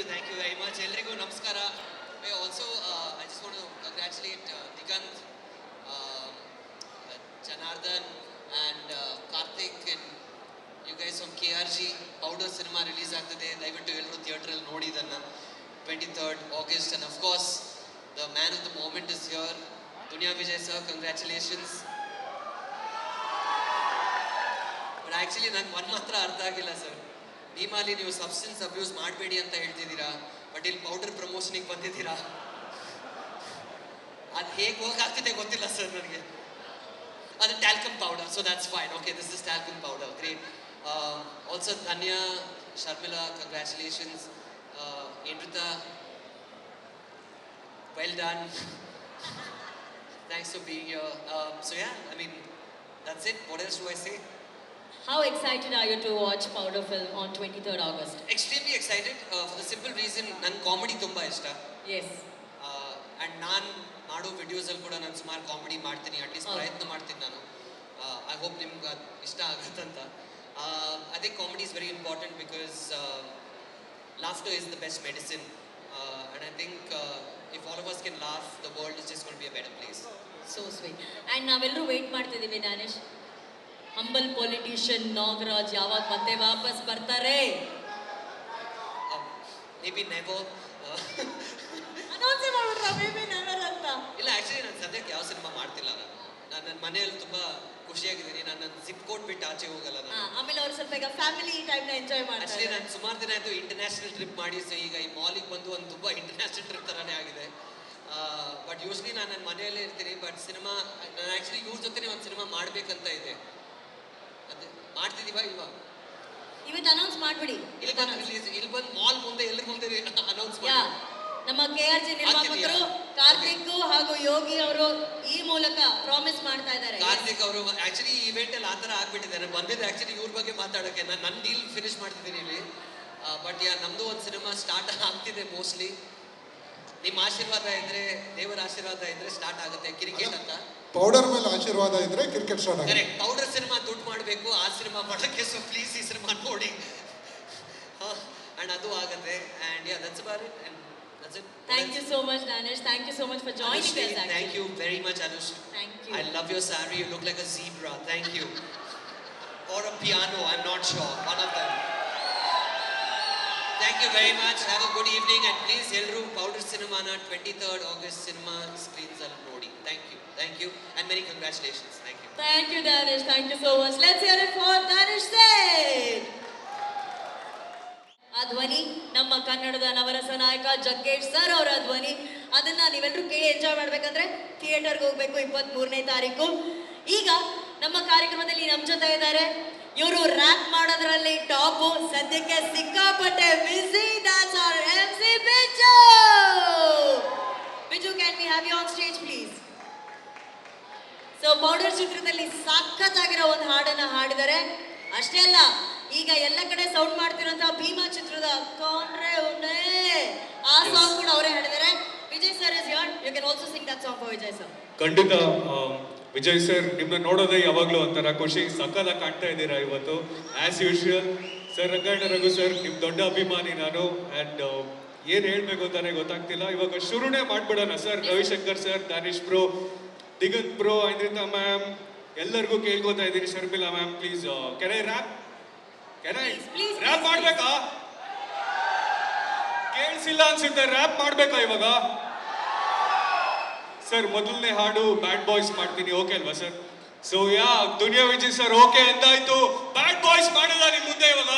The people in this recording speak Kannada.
Thank you very much. ಎಲ್ರಿಗೂ ನಮಸ್ಕಾರ. I also I just want to congratulate Diganth, Janardhan and Karthik and you guys from KRG. Powder cinema release ಆಗ್ತದೆ, ದಯವಿಟ್ಟು ಎಲ್ಲರೂ ಥಿಯೇಟ್ರಲ್ಲಿ ನೋಡಿ ಇದನ್ನು. 23rd August, and of course the man of the moment is here, Dunya Vijay sir. Congratulations. But actually ನಂಗೆ ಒಂದು ಮಾತ್ರ ಅರ್ಥ ಆಗಿಲ್ಲ ಸರ್. ಭೀಮಾಲಿ ನೀವು ಸಬ್ಸ್ಟೆನ್ಸ್ ಅಬ್ಯೂಸ್ ಮಾಡಬೇಡಿ ಅಂತ ಹೇಳ್ತಿದ್ದೀರಾ, ಬಟ್ ಇಲ್ಲಿ ಪೌಡರ್ ಪ್ರಮೋಷನಿಗೆ ಬಂದಿದ್ದೀರಾ. ಅದು ಹೇಗೆ ಹೋಗಾಗ್ತಿದೆ ಗೊತ್ತಿಲ್ಲ ಸರ್ ನನಗೆ. ಅದು talcum powder, so that's fine. Okay, this is talcum powder. Great. Also Dhanya, Sharmila, congratulations. Indrita, well done. Thanks for being here. So yeah, I mean, that's it. What else do I say? How excited are you to watch Powder film on 23rd August? Extremely excited, for the simple reason ನನ್ನ ಕಾಮಿಡಿ ತುಂಬ ಇಷ್ಟ. Yes. ಆ್ಯಂಡ್ ನಾನು ಮಾಡೋ ವಿಡಿಯೋಸಲ್ಲಿ ಕೂಡ ನಾನು ಸುಮಾರು ಕಾಮಿಡಿ ಮಾಡ್ತೀನಿ, ಅಟ್ಲೀಸ್ಟ್ ಪ್ರಯತ್ನ ಮಾಡ್ತೀನಿ ನಾನು. ಐ ಹೋಪ್ ನಿಮ್ಗೆ ಅದು ಇಷ್ಟ ಆಗುತ್ತಂತ. I think comedy is very important because laughter is the best medicine, and I think if all of us can laugh, the world is just going to be a better place. So sweet. And ನಾವೆಲ್ಲರೂ ವೇಟ್ ಮಾಡ್ತಿದ್ದೀವಿ ದಾನೇಶ್. ಹಂಬಲ್ ಪೊಲಿಟಿಷಿಯನ್ ನಾಗರಾಜ್ ಯಾವಾಗ ಮತ್ತೆ ವಾಪಸ್ ಬರ್ತಾರೆ? Maybe never. ಅನೌನ್ಸ್ ಮಾಡ್ಬಿಟ್ರಾ maybe never ಅಂತ? ಇಲ್ಲ, ಆ್ಯಕ್ಚುಲಿ ನಾನು ಸದ್ಯಕ್ಕೆ ಯಾವ ಸಿನಿಮಾ ಮಾಡ್ತಿಲ್ಲ. ನಾನು ನನ್ನ ಮನೆಯಲ್ಲಿ ತುಂಬ ಖುಷಿಯಾಗಿದ್ದೀನಿ. ನಾನು ನನ್ನ ಜಿಪ್ ಕೋಟ್ ಬಿಟ್ಟು ಆಚೆ ಹೋಗಲ್ಲ ನಾನು. ಆಮೇಲೆ ಅವ್ರು ಸ್ವಲ್ಪ ಈಗ ಫ್ಯಾಮಿಲಿ ಟೈಮ್ನ ಎಂಜಾಯ್ ಮಾಡ್ತಾರೆ. ಆ್ಯಕ್ಚುಲಿ ನಾನು ಸುಮಾರು ದಿನ ಆಯಿತು ಇಂಟರ್ನ್ಯಾಷನಲ್ ಟ್ರಿಪ್ ಮಾಡಿ, ಸೊ ಈಗ ಈ ಮಾಲಿಗೆ ಬಂದು ಒಂದು ತುಂಬ ಇಂಟರ್ನ್ಯಾಷನಲ್ ಟ್ರಿಪ್ ಥರನೇ ಆಗಿದೆ. ಬಟ್ ಯೂಶ್ವಲಿ ನಾನು ನನ್ನ ಮನೆಯಲ್ಲೇ ಇರ್ತೀನಿ. ಬಟ್ ಸಿನಿಮಾ ನಾನು ಆ್ಯಕ್ಚುಲಿ ಇವ್ರ ಜೊತೆ ಒಂದು ಸಿನಿಮಾ ಮಾಡಬೇಕಂತ ಇದೆ. ಅದೇ ಮಾಡ್ತಿದ್ದೀವಾ ಇಲ್ವಾ? ಇವತ್ತು ಅನೌನ್ಸ್ ಮಾಡ್ಬಿಡಿ. ಇಲ್ಲಿ ಬಂದು ಮಾಲ್ ಮುಂದೆ ಎಲ್ಲರ ಮುಂದೆ ಅನೌನ್ಸ್ ಮಾಡಿ. ನಮ್ಮ KRG ನಿರ್ಮಾಪಕರು ಕಾರ್ತಿಕ್ ಹಾಗೂ ಯೋಗಿ ಅವರು ಈ ಮೂಲಕ ಪ್ರಾಮಿಸ್ ಮಾಡ್ತಾ ಇದ್ದಾರೆ. ಕಾರ್ತಿಕ್ ಅವರು ಆಕ್ಚುಲಿ ಈ ಇವೆಂಟ್ ಅಲ್ಲಿ ಆ ಥರ ಆಗ್ಬಿಟ್ಟಿದೆ. ನಾನು ಬಂದಿದ್ದೆ ಆಕ್ಚುಲಿ ಇವ್ರ ಬಗ್ಗೆ ಮಾತಾಡೋಕ್ಕೆ. ನಾನು ನನ್ನ ಡೀಲ್ ಫಿನಿಶ್ ಮಾಡ್ತಿದ್ದೀನಿ ಇಲ್ಲಿ. ಬಟ್ ನಮ್ಮದು ಒಂದು ಸಿನಿಮಾ ಸ್ಟಾರ್ಟ್ ಆಗ್ತಿದೆ ಮೋಸ್ಟ್ಲಿ. ನಿಮ್ಮ ಆಶೀರ್ವಾದ ಇದ್ರೆ, ದೇವರ ಆಶೀರ್ವಾದ ಇದ್ರೆ ಸ್ಟಾರ್ಟ್ ಆಗುತ್ತೆ. ಕ್ರಿಕೆಟ್ ಅಂತ ಪೌಡರ್ ಮೇಲೆ ಆಶೀರ್ವಾದ ಇದ್ರೆ ಕ್ರಿಕೆಟ್ ಸ್ಟಾರ್ಟ್ ಆಗುತ್ತೆ. ಕರೆಕ್ಟ್. ಪೌಡರ್ ಸಿನಿಮಾ ದುಡ್ಡು ಮಾಡಬೇಕು, ಆ ಸಿನಿಮಾ ಮಾಡೋಕ್ಕೆ. ಸೊ ಪ್ಲೀಸ್ ಈ ಸಿನಿಮಾ ನೋಡಿ. ಅಂಡ್ ಅದು ಆಗುತ್ತೆ. And yeah, that's about it. And that's it. Thank you so much, Danish. Thank you so much for joining us. Actually. Thank you very much, Anush. Thank you. I love your saree. You look like a zebra. Thank you. Or a piano, I'm not sure. One of them. Thank you very much. Have a good evening, and please elru Powder Cinema na 23rd August cinema screens allu nodi. Thank you. Thank you, and many congratulations. Thank you. Thank you, Danish. Thank you so much. Let's hear it for Danish Seth. ಆ ಧ್ವನಿ ನಮ್ಮ ಕನ್ನಡದ ನವರಸ ನಾಯಕ ಜಗ್ಗೇಶ್ ಸರ್ ಅವರ ಧ್ವನಿ. ಅದನ್ನ ನೀವೆಲ್ಲರೂ ಕೇಳಿ ಎಂಜಾಯ್ ಮಾಡ್ಬೇಕಂದ್ರೆ ಥಿಯೇಟರ್ಗೆ ಹೋಗ್ಬೇಕು 23ನೇ ತಾರೀಕು. ಈಗ ನಮ್ಮ ಕಾರ್ಯಕ್ರಮದಲ್ಲಿ ನಮ್ಮ ಜೊತೆ ಇದ್ದಾರೆ. ಇವರು ರ್ಯಾಪ್ ಮಾಡೋದ್ರಲ್ಲಿ ಟಾಪ್, ಸದ್ಯಕ್ಕೆ ಸಿಕ್ಕಾಪಟ್ಟೆ ಬಿಸಿ. That's our MC Biju. Biju, can we have you on stage please? So Powder ಚಿತ್ರದಲ್ಲಿ ಸಖತ್ತಾಗಿರೋ ಒಂದು ಹಾಡನ್ನ ಹಾಡಿದ್ದಾರೆ. ಅಷ್ಟೇ ಅಲ್ಲ, ಈಗ ಎಲ್ಲ ಕಡೆ ಸೌಂಡ್ ಮಾಡ್ತಿರೋಂತಹ ಭೀಮಾ ಚಿತ್ರದ ಕಾನ್ರೆ ಉನ್ನೆ ಆ ಸಾಂಗ್ ಕೂಡ ಅವರೇ ಹಾಡಿದ್ದಾರೆ. Vijay sir is here. You can also sing that song for Vijay sir. ಖಂಡಿತ. ವಿಜಯ್ ಸರ್, ನಿಮ್ಮನ್ನ ನೋಡೋದೇ ಯಾವಾಗಲೂ ಒಂಥರ ಖುಷಿ. ಸಕಲ ಕಾಣ್ತಾ ಇದ್ದೀರಾ ಇವತ್ತು as usual. Sir, Rangayana Raghu sir, ನಿಮ್ಮ ದೊಡ್ಡ ಅಭಿಮಾನಿ ನಾನು. ಆ್ಯಂಡ್ ಏನು ಹೇಳಬೇಕು ಅಂತಾನೆ ಗೊತ್ತಾಗ್ತಿಲ್ಲ. ಇವಾಗ ಶುರುನೇ ಮಾಡ್ಬಿಡೋಣ sir. Ravishankar sir, Danish bro, Diganth bro, Aindrita ma'am, ಎಲ್ಲರಿಗೂ ಕೇಳ್ಕೊತಾ ಇದ್ದೀನಿ. Sharmila ma'am, please can I rap? Rap ಮಾಡ್ಬೇಕಾ? ಕೇಳಿಸಿಲ್ಲ ಅನ್ಸುತ್ತೆ. ರ್ಯಾಪ್ ಮಾಡ್ಬೇಕಾ ಇವಾಗ? ಸರ್, ಮೊದಲನೇ ಹಾಡು ಬ್ಯಾಡ್ ಬಾಯ್ಸ್ ಮಾಡ್ತೀನಿ, ಓಕೆ ಅಲ್ವಾ sir? So yeah, Duniya Vijay sir okay ಅಂತಾಯ್ತು. ಬ್ಯಾಡ್ ಬಾಯ್ಸ್ ಮಾಡೋದ ನಿಮ್ ಮುಂದೆ ಇವಾಗ?